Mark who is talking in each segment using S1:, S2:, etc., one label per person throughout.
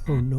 S1: Oh no.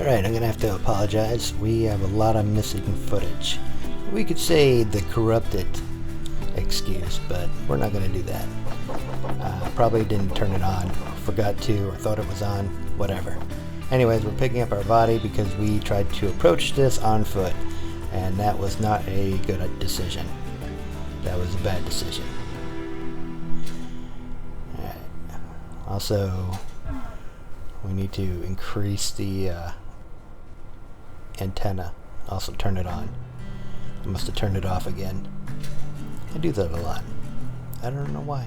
S1: Alright, I'm gonna have to apologize. We have a lot of missing footage. We could say the corrupted excuse, but we're not gonna do that. Probably didn't turn it on, forgot to, or thought it was on, whatever. Anyways, we're picking up our body because we tried to approach this on foot, and that was not a good decision. That was a bad decision. Alright. Also, we need to increase the antenna. Also turn it on. I must have turned it off again. I do that a lot. I don't know why.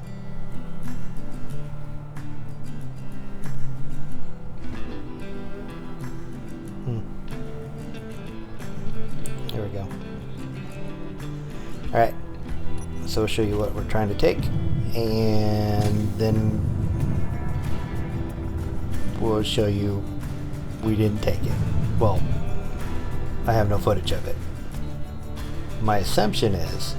S1: There we go. Alright. So we'll show you what we're trying to take. And then we'll show you we didn't take it. Well, I have no footage of it. My assumption is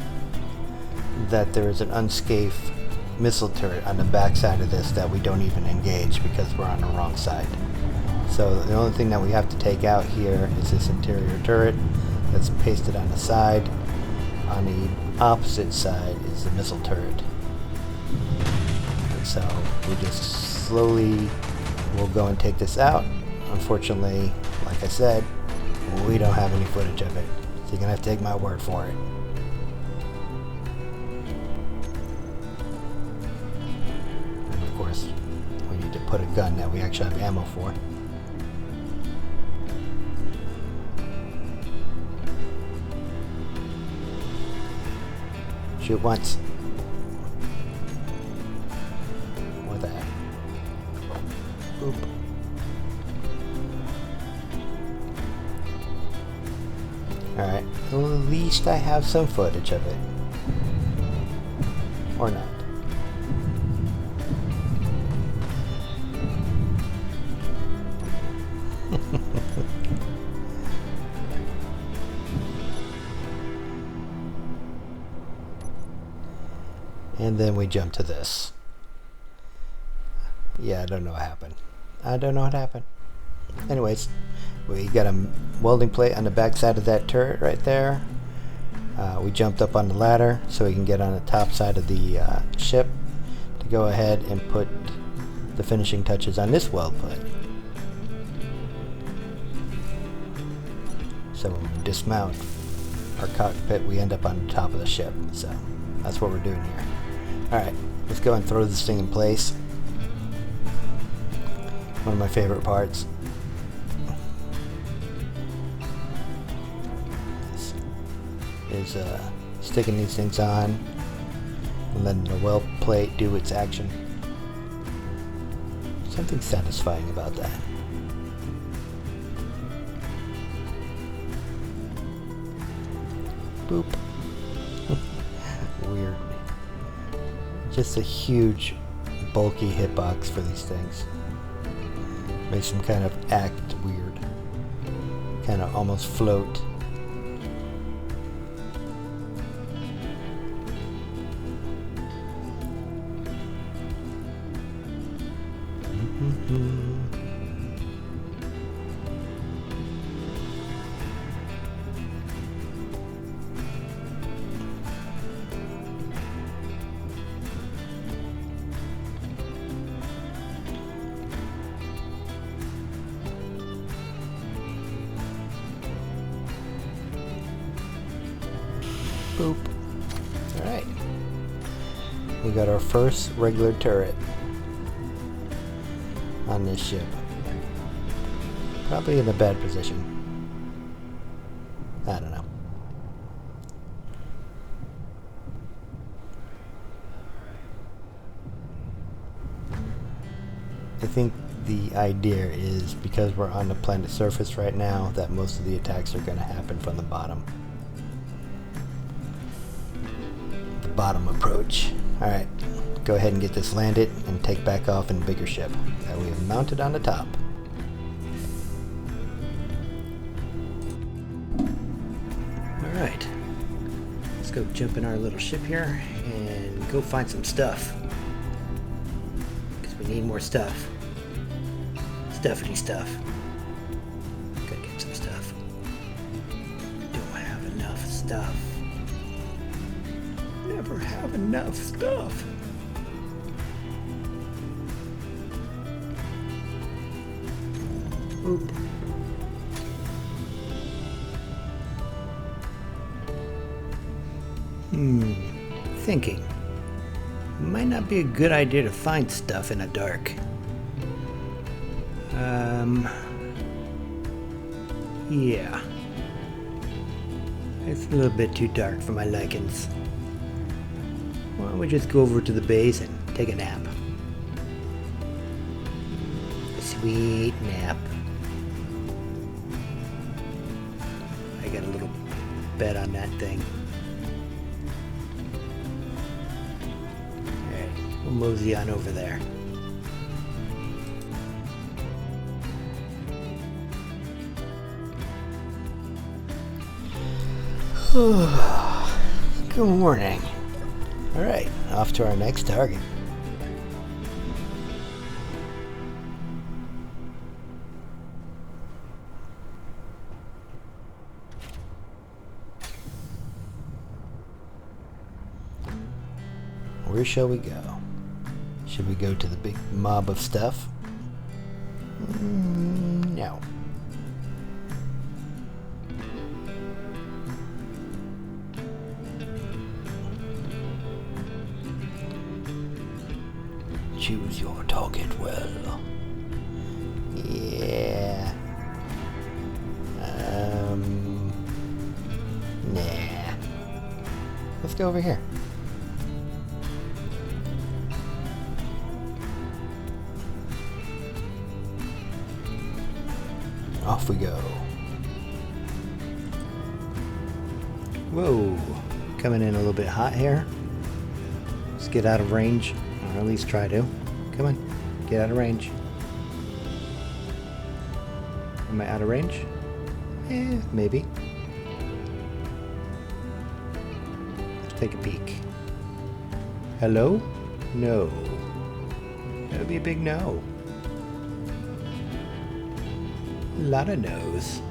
S1: that there is an unscathed missile turret on the back side of this that we don't even engage because we're on the wrong side. So the only thing that we have to take out here is this interior turret that's pasted on the side. On the opposite side is the missile turret. And so we just slowly will go and take this out. Unfortunately, like I said, we don't have any footage of it. So you're gonna have to take my word for it. And of course, we need to put a gun that we actually have ammo for. Shoot once. What the heck? Boop. Alright, at least I have some footage of it. Or not. And then we jump to this. Yeah, I don't know what happened. I don't know what happened. Anyways, we got a welding plate on the back side of that turret right there. We jumped up on the ladder so we can get on the top side of the ship to go ahead and put the finishing touches on this weld plate. So when we dismount our cockpit, we end up on the top of the ship. So that's what we're doing here. Alright, let's go and throw this thing in place. One of my favorite parts. Is sticking these things on and letting the weld plate do its action. Something satisfying about that. Boop. Weird. Just a huge bulky hitbox for these things. Makes them kind of act weird. Kind of almost float. Boop. Alright. We got our first regular turret on this ship. Probably in a bad position. I don't know. I think the idea is because we're on the planet's surface right now that most of the attacks are going to happen from the bottom. The bottom approach. Alright, go ahead and get this landed and take back off in a bigger ship that we have mounted on the top. Alright, let's go jump in our little ship here and go find some stuff. Because we need more stuff. Stuffity stuff. stuff. Never have enough stuff. Oop. Thinking. Might not be a good idea to find stuff in the dark. Yeah. It's a little bit too dark for my likings. Why don't we just go over to the base and take a nap? A sweet nap. I got a little bed on that thing. Alright, we'll mosey on over there. Good morning. Alright, off to our next target. Where shall we go? Should we go to the big mob of stuff? No. Choose your target well. Yeah. Nah. Let's go over here. Off we go. Whoa. Coming in a little bit hot here. Let's get out of range. Or at least try to. Come on, get out of range. Am I out of range? Maybe. Let's take a peek. Hello? No. That would be a big no. A lot of no's.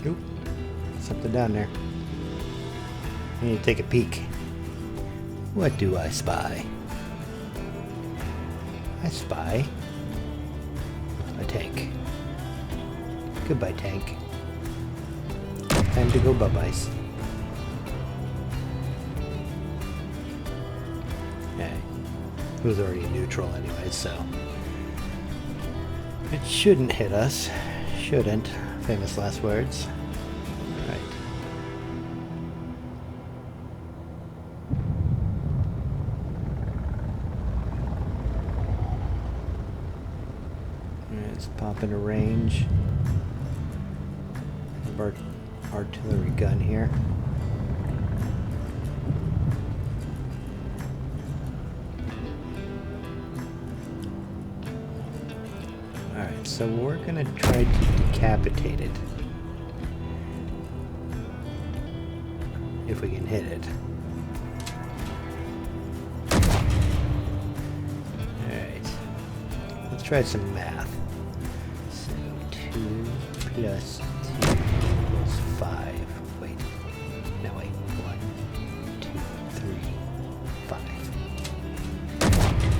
S1: Oop. Something down there. I need to take a peek. What do I spy? I spy a tank. Goodbye, tank. Time to go bye-byes. Okay. It was already in neutral anyway, so it shouldn't hit us. Shouldn't. Famous last words. Alright. Let's pop into range of our artillery gun here. Alright, so we're gonna try to decapitate it. If we can hit it. Alright. Let's try some math. So 2 plus 2 equals 5. Wait. No, wait. 1, 2, 3, 5.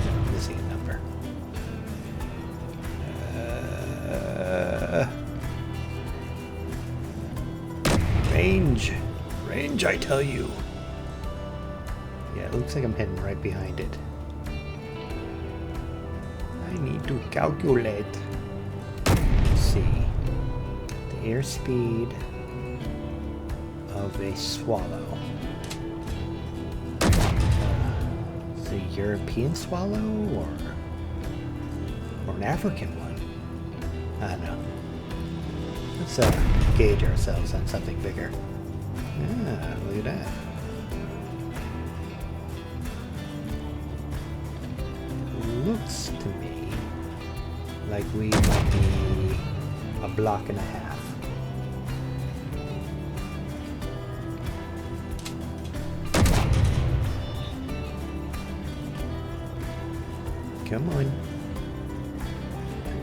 S1: I'm missing a number. Range. Range, I tell you. Yeah, it looks like I'm heading right behind it. I need to calculate. Let's see. The airspeed of a swallow. Is it a European swallow or an African one? I don't know. Let's gauge ourselves on something bigger. Yeah, look at that. Looks to me like we might be a block and a half. Come on.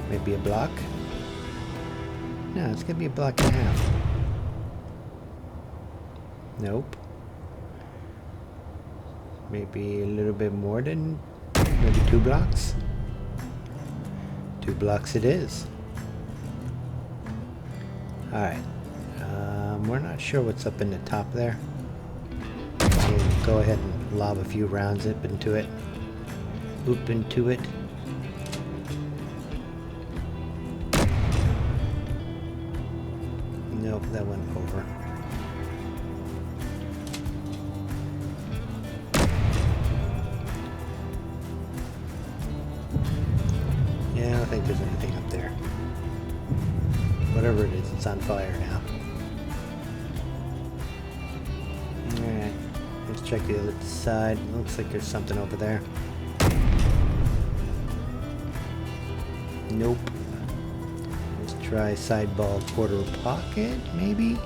S1: Maybe a block. No, it's gonna be a block and a half. Nope. Maybe a little bit more than maybe 2 blocks. 2 blocks it is. Alright. We're not sure what's up in the top there. We'll go ahead and lob a few rounds up into it. Oop into it. Nope, that went over. Yeah, I don't think there's anything up there. Whatever it is, it's on fire now. Alright, let's check the other side. Looks like there's something over there. Nope. Let's try sideball quarter pocket, maybe?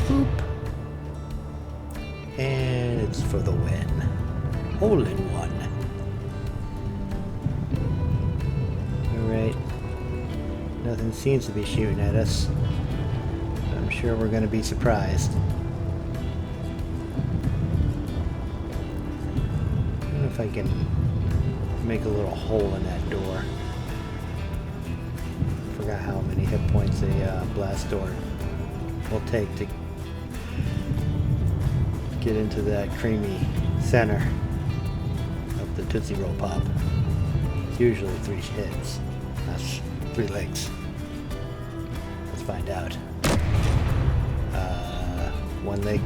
S1: Boop. And it's for the win. Hole in one. Alright. Nothing seems to be shooting at us. I'm sure we're going to be surprised. I don't know if I can make a little hole in that door. Forgot how many hit points a blast door will take to get into that creamy center of the Tootsie Roll Pop. It's usually 3 hits. That's 3 licks. Let's find out. 1 lick.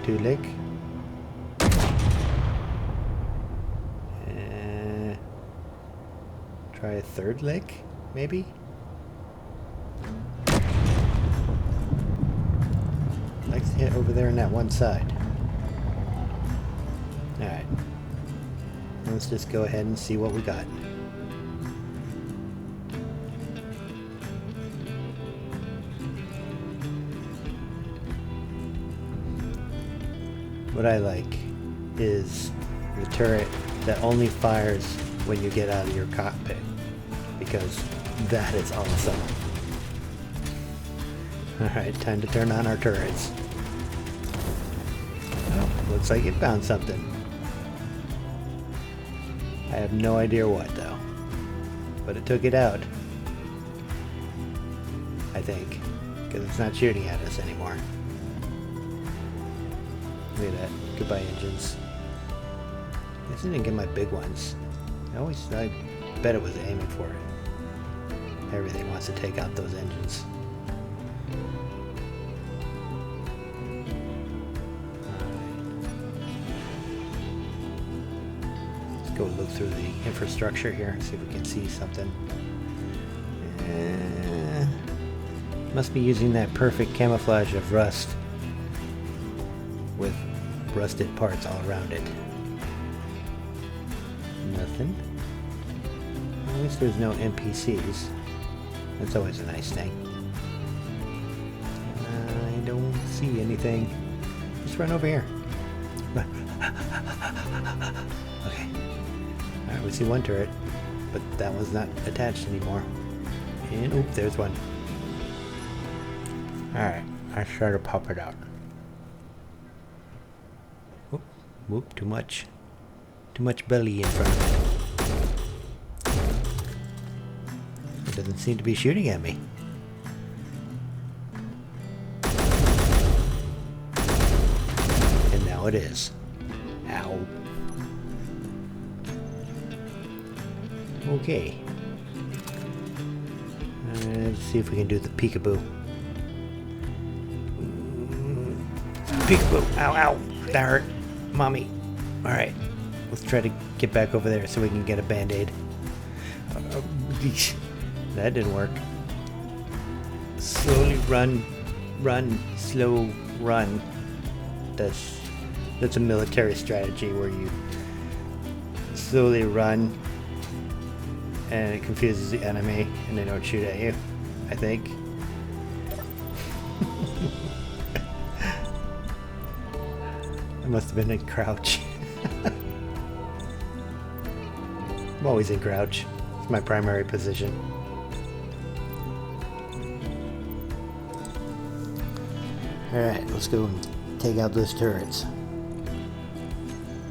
S1: 2 lick. Try a 3rd lick, maybe? Likes to hit over there on that one side. Alright. Let's just go ahead and see what we got. What I like is the turret that only fires when you get out of your cockpit, because that is awesome. Alright, time to turn on our turrets. Oh, looks like it found something. I have no idea what though, but it took it out. I think, because it's not shooting at us anymore. Look at that. Goodbye, engines. I guess I didn't get my big ones. I bet it was aiming for it. Everything wants to take out those engines. Let's go look through the infrastructure here, see if we can see something. Must be using that perfect camouflage of rust with rusted parts all around it. Nothing. At least there's no NPCs. That's always a nice thing. I don't see anything. Let's run over here. Okay. Alright, we see one turret, but that one's not attached anymore. And oop, there's one. Alright, I try to pop it out. Whoop, whoop, too much. Too much belly in front of it. It doesn't seem to be shooting at me. And now it is. Ow. Okay. Let's see if we can do the peekaboo. Peekaboo. Ow, ow. That hurt. Mommy. Alright. Let's try to get back over there so we can get a band-aid. That didn't work. Slowly run, run, slow run. That's a military strategy where you slowly run and it confuses the enemy and they don't shoot at you, I think. It must have been a crouch. I'm always in crouch. It's my primary position. Alright, let's go and take out those turrets.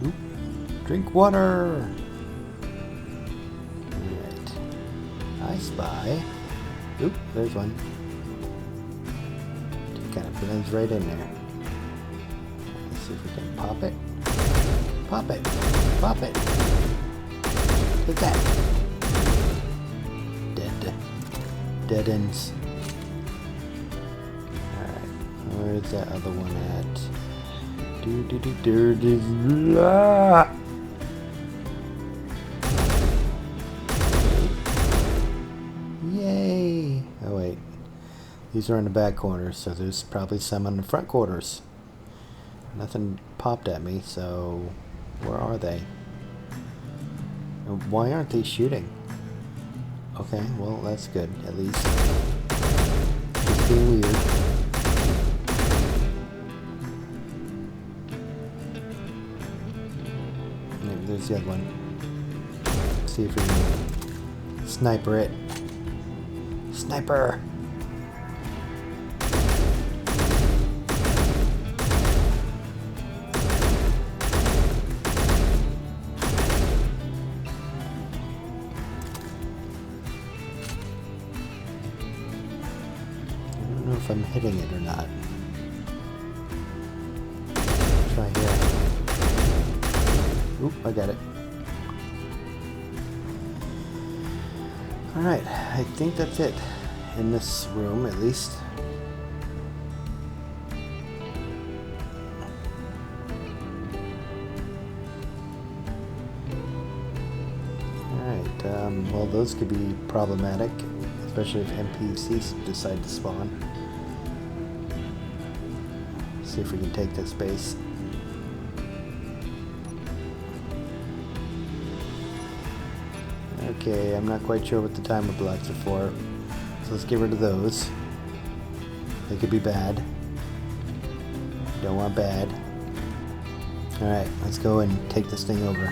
S1: Oop. Drink water! Alright. I spy. Oop, there's one. It kind of blends right in there. Let's see if we can pop it. Pop it! Pop it! Take that! Dead. Dead ends. Alright, where's that other one at? Yay! Oh wait. These are in the back corners, so there's probably some on the front corners. Nothing popped at me, so where are they? Why aren't they shooting? Okay, well that's good, at least. Just being weird. Maybe there's the other one. Let's see if we can sniper it. Sniper! If I'm hitting it or not. Try here. Oop, I got it. Alright, I think that's it. In this room, at least. Alright, well those could be problematic, especially if NPCs decide to spawn. See if we can take this base. Okay, I'm not quite sure what the timer blocks are for, so let's get rid of those. They could be bad. Don't want bad. Alright, let's go and take this thing over.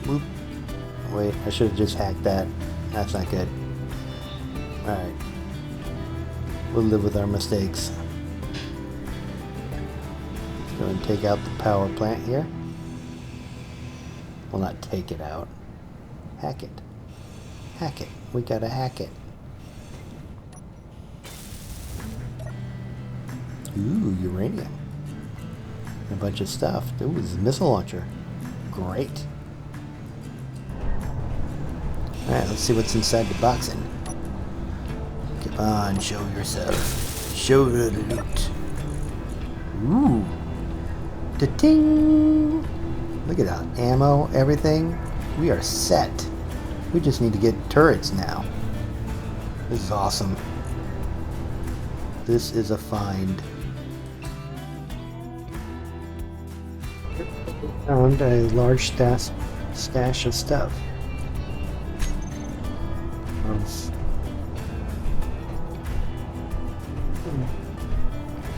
S1: Whoop. Wait, I should have just hacked that. That's not good. Alright. We'll live with our mistakes. Let's go and take out the power plant here. Well, not take it out. Hack it. Hack it. We gotta hack it. Ooh, uranium. A bunch of stuff. Ooh, this is a missile launcher. Great. Alright, let's see what's inside the box then. Come on, show yourself. Show the loot. Ooh. Da-ting! Look at that. Ammo, everything. We are set. We just need to get turrets now. This is awesome. This is a find. Found a large stash of stuff.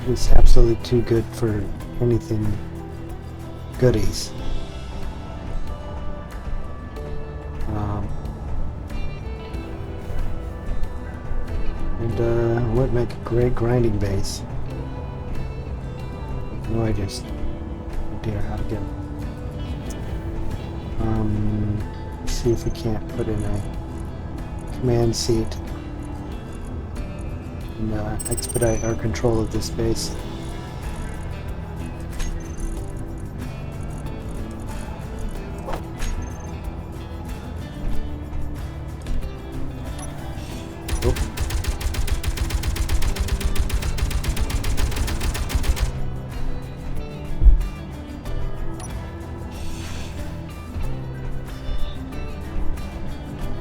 S1: It's absolutely too good for anything goodies. And would make a great grinding base. No idea how to get it. Let's see if we can't put in a command seat and expedite our control of this base.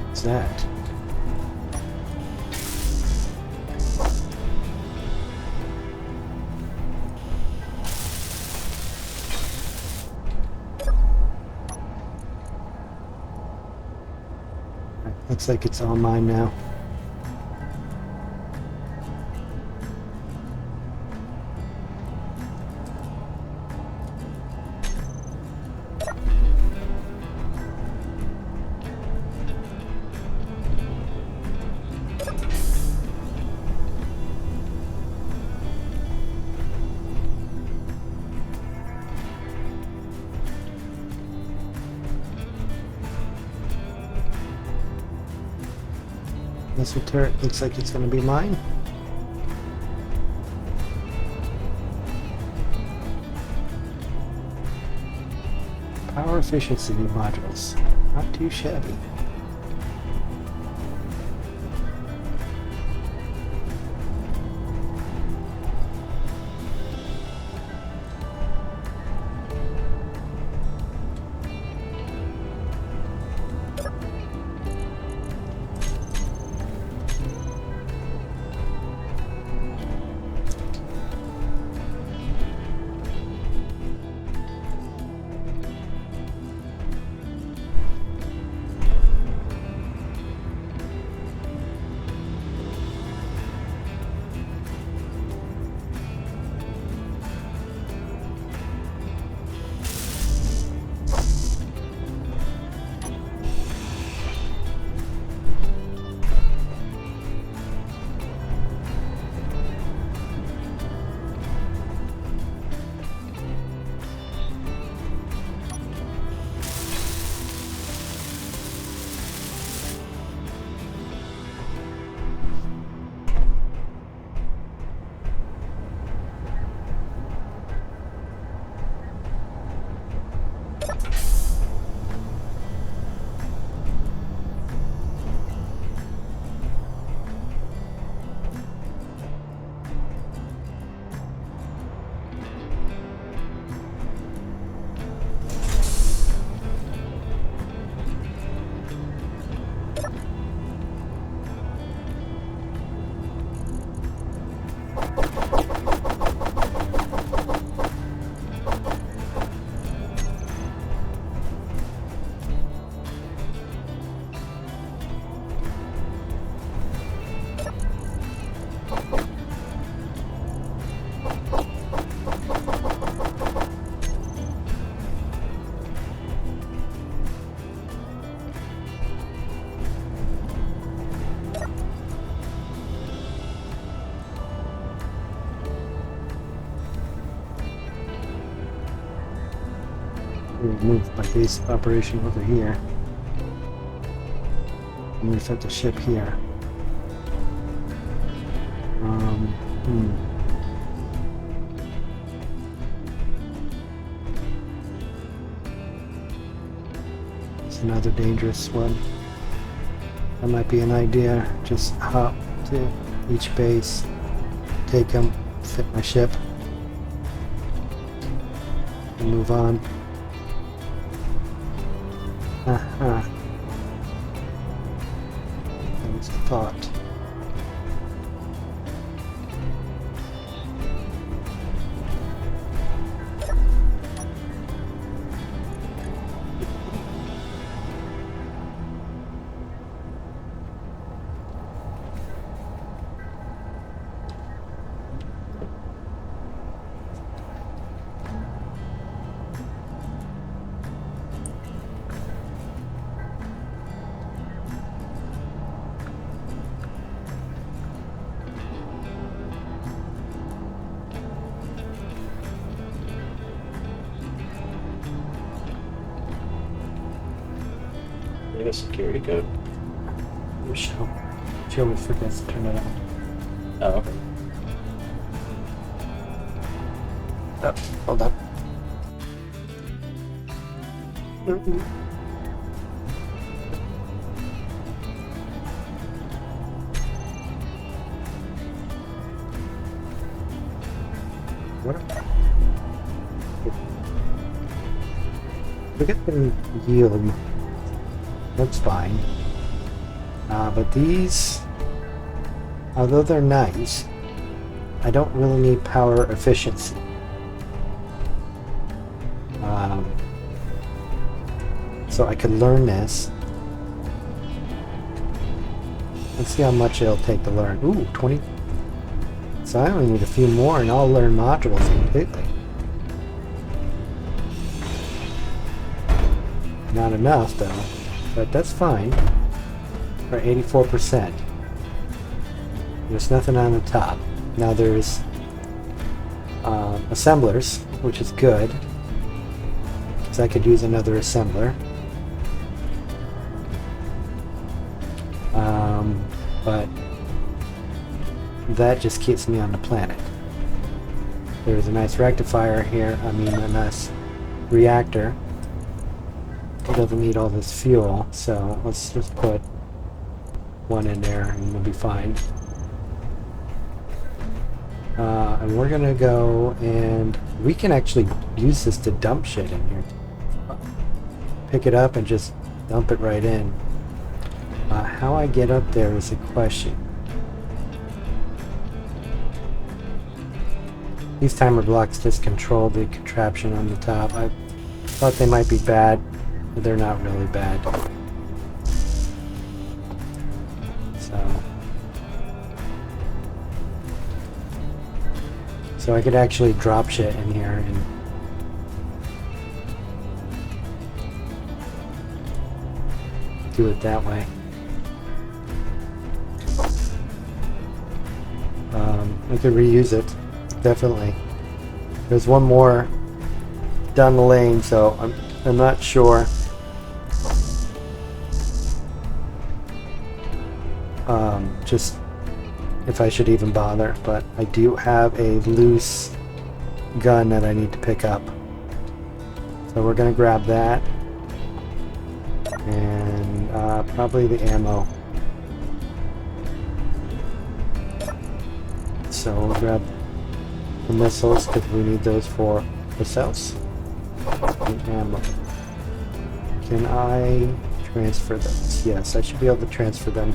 S1: What's that? Looks like it's all mine now. Missile turret looks like it's going to be mine. Power efficiency modules. Not too shabby. Move my base of operation over here. I'm gonna set the ship here. It's another dangerous one. That might be an idea. Just hop to each base, take them, fit my ship, and move on. That was a thought.
S2: A security code.
S1: She always forgets to turn it on.
S2: Oh, okay.
S1: Oh, hold up. What? Look at the yield. Looks fine. But these, although they're nice, I don't really need power efficiency. So I could learn this. Let's see how much it'll take to learn. Ooh, 20. So I only need a few more and I'll learn modules completely. Not enough though. But that's fine. For 84%. There's nothing on the top. Now there's assemblers, which is good. Because I could use another assembler. but that just keeps me on the planet. There's a nice rectifier here, I mean a nice reactor. It doesn't need all this fuel, so let's just put one in there and we'll be fine. And we're gonna go and we can actually use this to dump shit in here. Pick it up and just dump it right in. How I get up there is a question. These timer blocks just control the contraption on the top. I thought they might be bad, but they're not really bad. So I could actually drop shit in here and do it that way. I could reuse it, definitely. There's one more down the lane, so I'm not sure. Just if I should even bother, but I do have a loose gun that I need to pick up. So we're gonna grab that and probably the ammo. So we'll grab the missiles because we need those for ourselves. And ammo. Can I transfer those? Yes, I should be able to transfer them.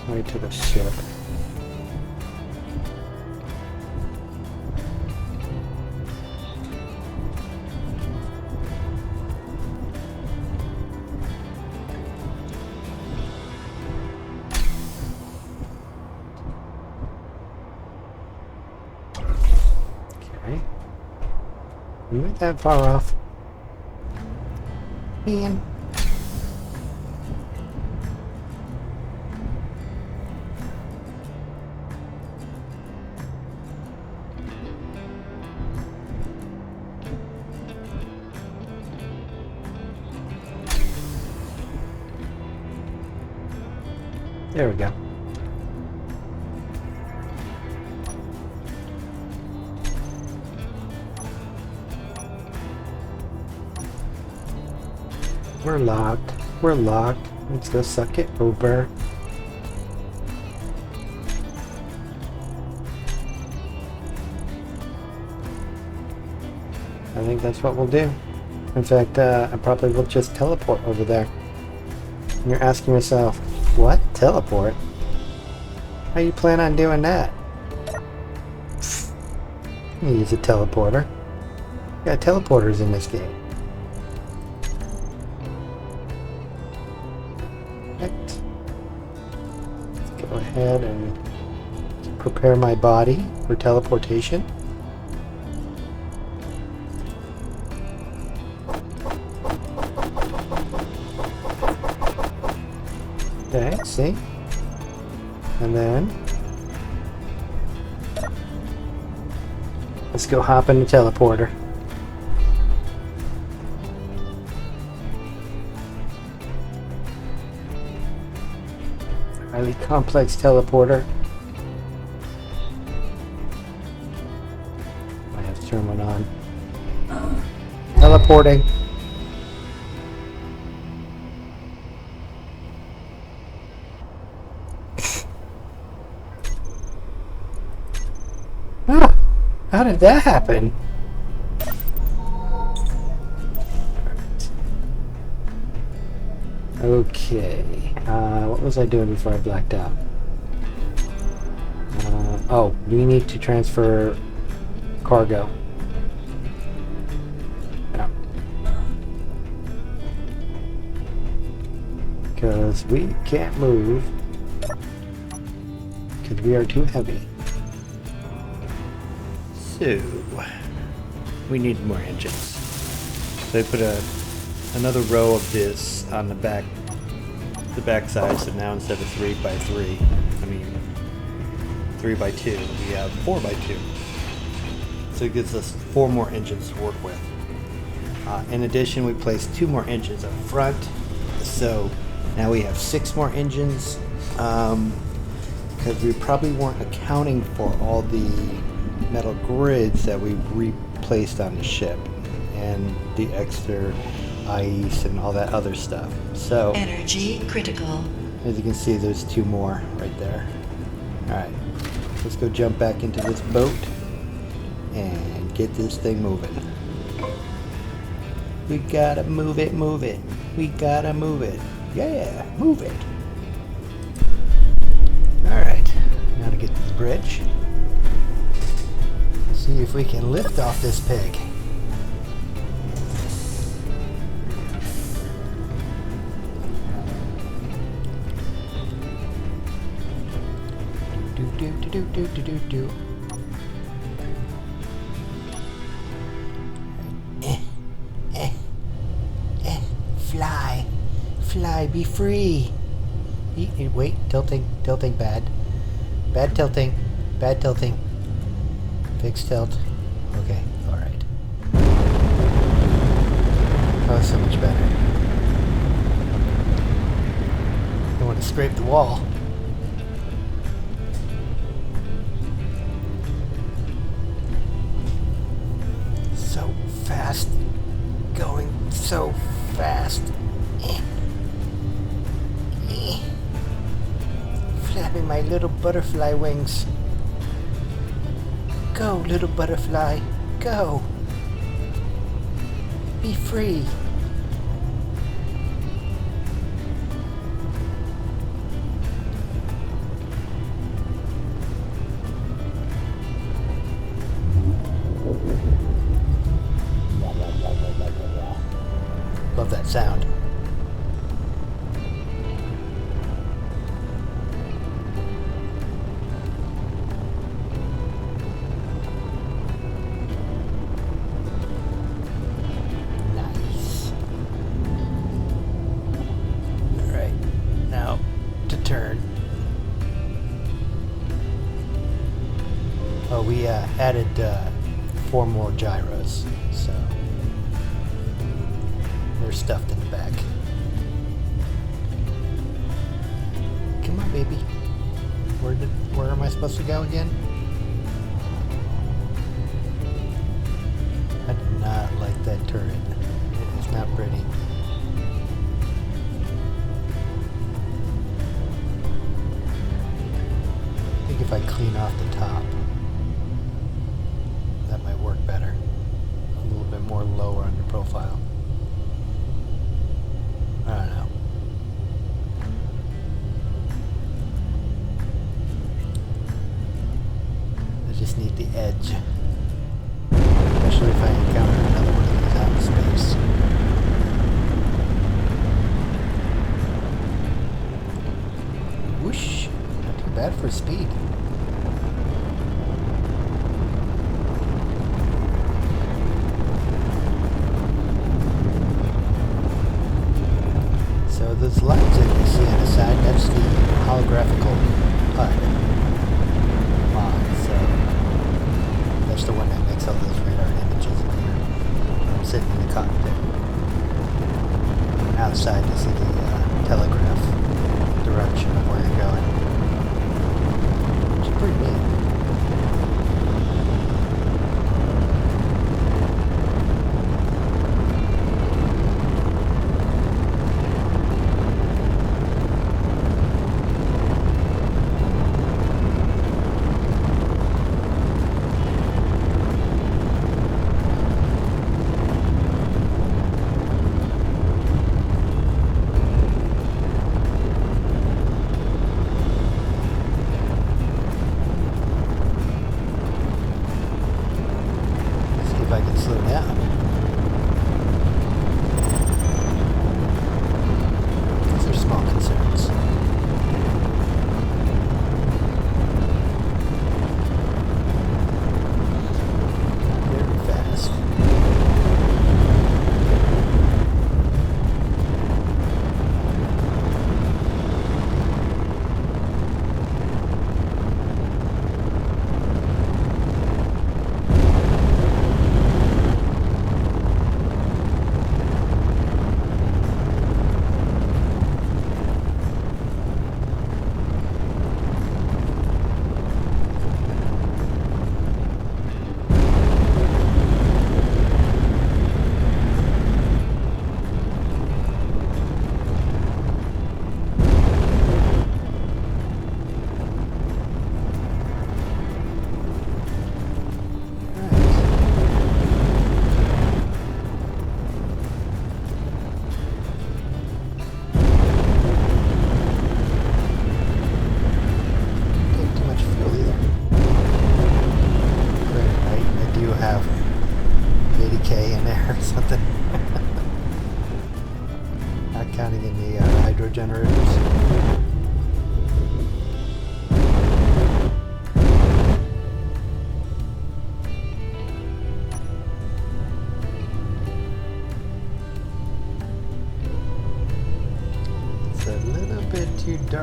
S1: Right to the ship. Okay. We weren't that far off. Man. There we go. We're locked. We're locked. Let's go suck it over. I think that's what we'll do. In fact, I probably will just teleport over there. And you're asking yourself, what? Teleport? How you plan on doing that? You use a teleporter. You got teleporters in this game. Right. Let's go ahead and prepare my body for teleportation. Okay, see? And then let's go hop in the teleporter. Highly complex teleporter. I have to turn one on. Teleporting. How did that happen? Okay. What was I doing before I blacked out? Oh, we need to transfer cargo. Yeah. Because we can't move. Because we are too heavy. So, we need more engines. So I put another row of this on the back side, so now instead of 3x3, I mean 3x2, we have 4x2. So it gives us 4 more engines to work with. In addition, we placed 2 more engines up front, so now we have 6 more engines, because we probably weren't accounting for all the metal grids that we replaced on the ship and the extra ice and all that other stuff. So
S3: Energy critical.
S1: as you can see, there's 2 more right there. Alright, let's go jump back into this boat and get this thing moving. We gotta move it, move it. We gotta move it. Yeah, move it. Alright, now to get to the bridge. See if we can lift off this pig. Do. Fly, be free. Wait, tilting, bad. Bad tilting. Fix tilt. Okay, alright. Oh, so much better. Don't want to scrape the wall. So fast. Going so fast. Flapping my little butterfly wings. Go, little butterfly, go. Be free. Love that sound. Oh, we added 4 more gyros, so they're stuffed in the back. Come on, baby. Where am I supposed to go again? I do not like that turret. It is not pretty. I think if I clean off the top, that might work better. A little bit more lower on the profile. I don't know. I just need the edge. Especially if I encounter another one of these out in space. Whoosh! Not too bad for speed. So those lines that you see on the side, that's the holographical HUD mod. So that's the one that makes all those radar images appear. I'm sitting in the cockpit. Outside you see the telegraph direction of where you're going. Which is pretty neat.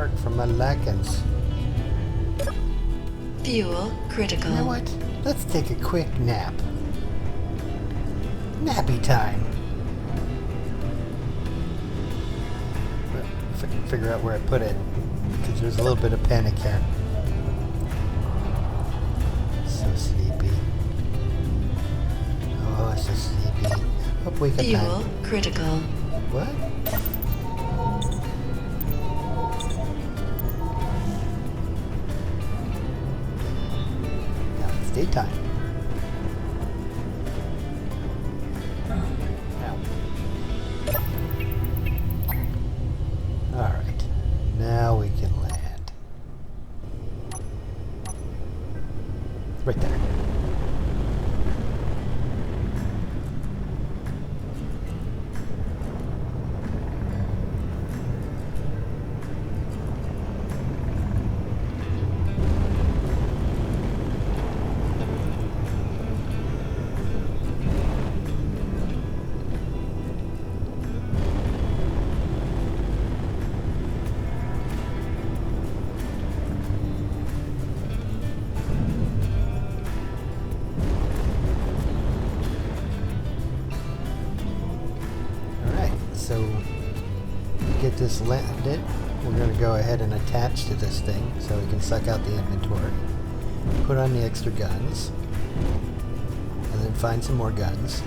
S1: dark from my lichens.
S3: Fuel critical.
S1: You know what? Let's take a quick nap. Nappy time. Figure out where I put it, because there's a little bit of panic here. So sleepy. Oh, so sleepy. Up, wake up
S3: Fuel
S1: time.
S3: critical.
S1: What? Now it's daytime. Alright, now we can land. Right there. So, to get this landed, we're going to go ahead and attach to this thing so we can suck out the inventory. Put on the extra guns, and then find some more guns,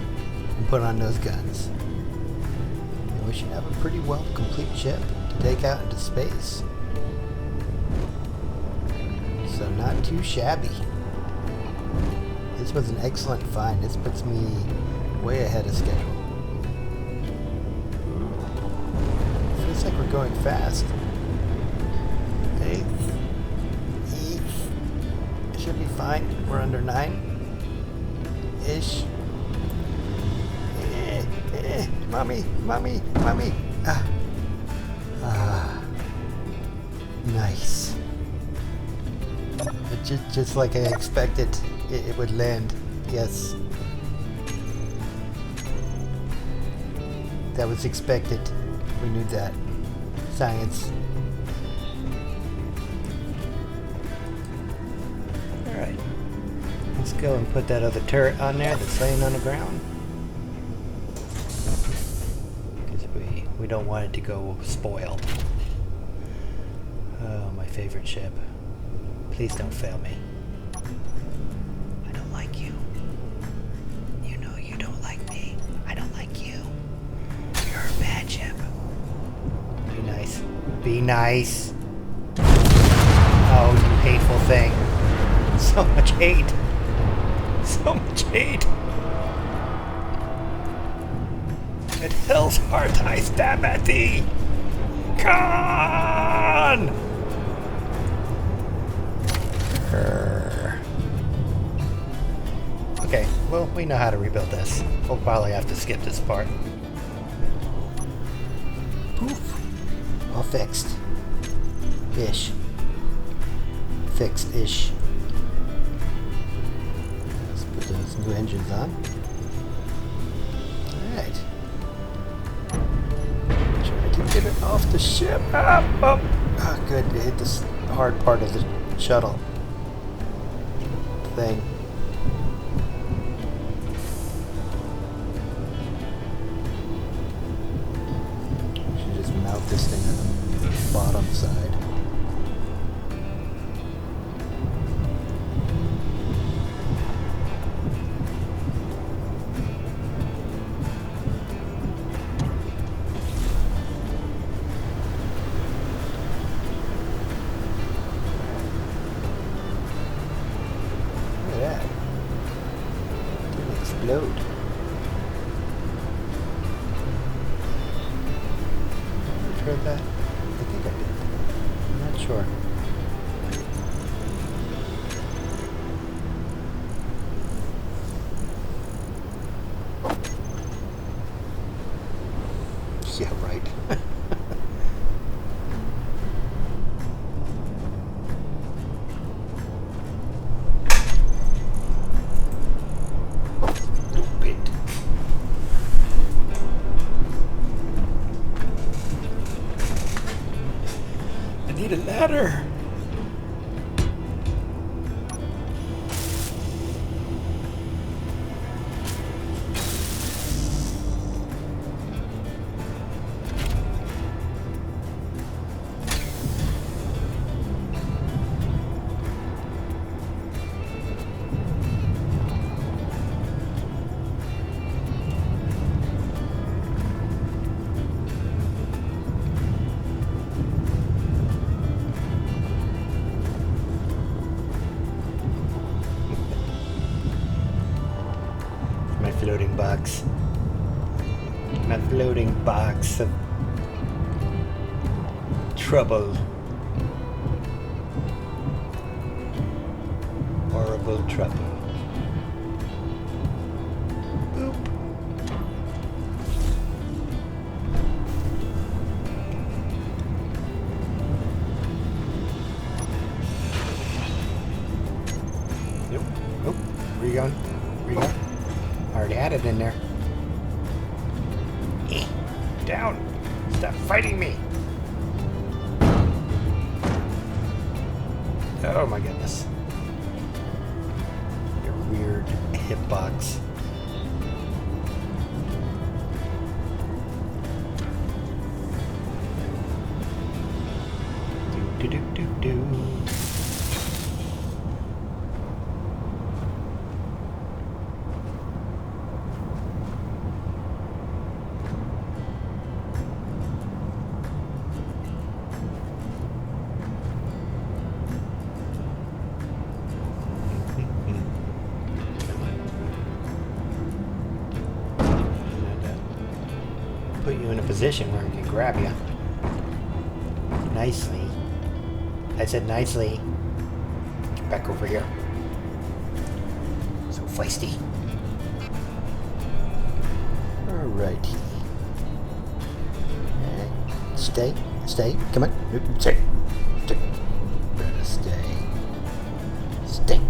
S1: and put on those guns. And we should have a pretty well complete ship to take out into space. So not too shabby. This was an excellent find. This puts me way ahead of schedule. Feels like we're going fast. Hey. It should be fine. We're under 9-ish. Mommy. Nice. Just like I expected, it would land. Yes. That was expected. We knew that. Science. Alright. Let's go and put that other turret on there that's laying on the ground. Because we don't want it to go spoiled. Oh, my favorite ship. Please don't fail me. I don't like you. You know you don't like me. I don't like you. You're a bad ship. Be nice. Be nice. Oh, you hateful thing. So much hate. So much hate. At hell's heart I stab at thee. Khan! Okay, well, we know how to rebuild this. We'll probably have to skip this part. Poof. All fixed. Ish. Fixed-ish. Let's put those new engines on. Alright. Try to get it off the ship. Oh, good. It hit this hard part of the shuttle thing. Should just mount this thing on the bottom side. Load. Heard that? I think I did. I'm not sure. Yeah, right. floating box. My floating box of trouble. Horrible trouble. Boop. Nope. Nope. Where you going? Where you going? Already had it in there. Down! Stop fighting me! Oh my goodness. Your weird hitbox. Do do do do do. Put you in a position where I can grab you. Nicely. I said nicely. Get back over here. So feisty. Alrighty. Stay. Stay. Come on. Stay. Stay. Better stay. Stay.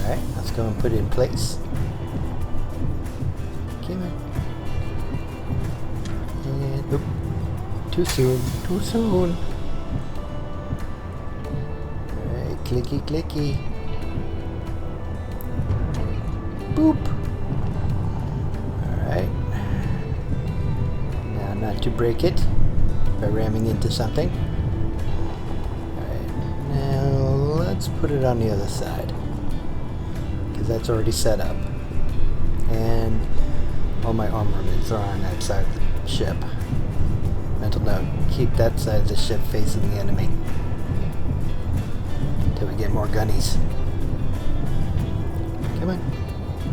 S1: Alright, let's go and put it in place. And oop, too soon, too soon. Alright, clicky, clicky. Boop. Alright. Now not to break it by ramming into something. Alright, now let's put it on the other side. Because that's already set up. And all my armaments are on that side of the ship. Mental note, keep that side of the ship facing the enemy. Until we get more gunnies. Come on.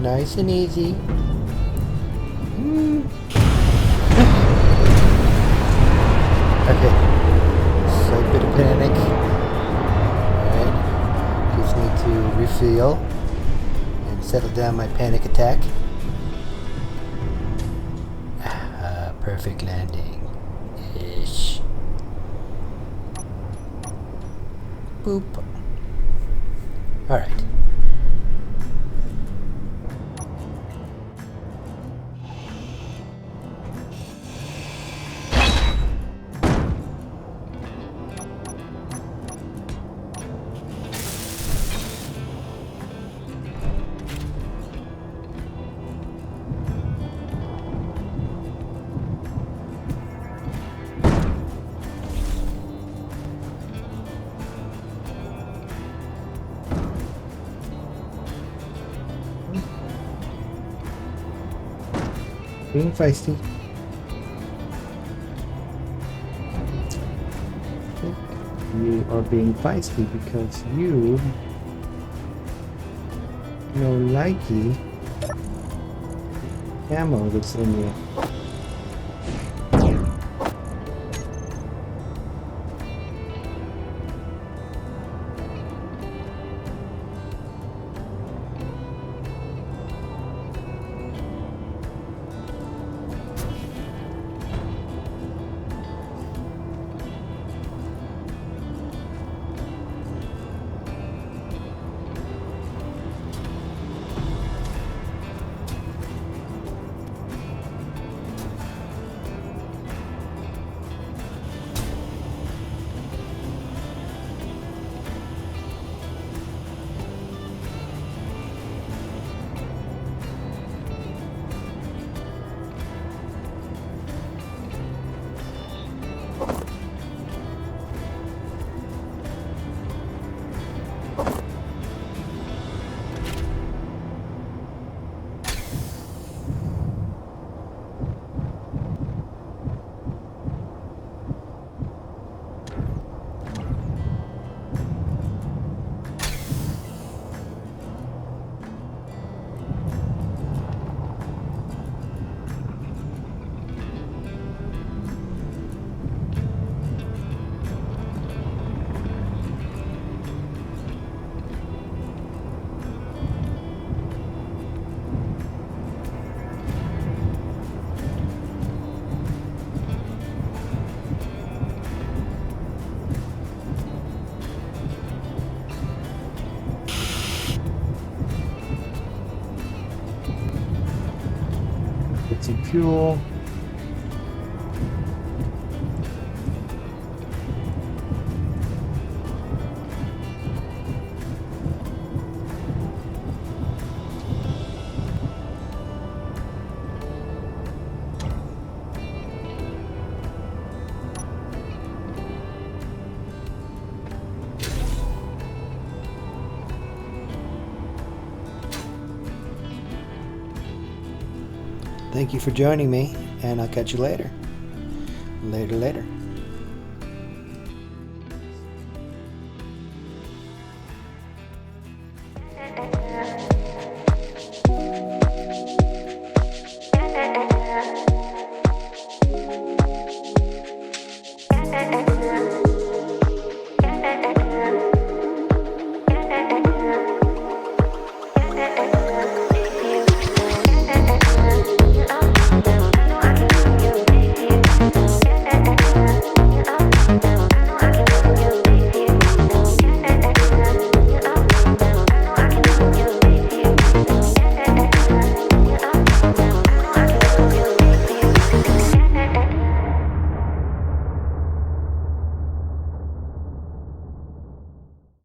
S1: Nice and easy. Okay. Slight bit of panic. Alright. Just need to refuel and settle down my panic attack. Perfect landing. Ish. Boop. Alright. Being feisty. You are being feisty because you no likey ammo that's in you. fuel. Thank you for joining me, and I'll catch you later. Later.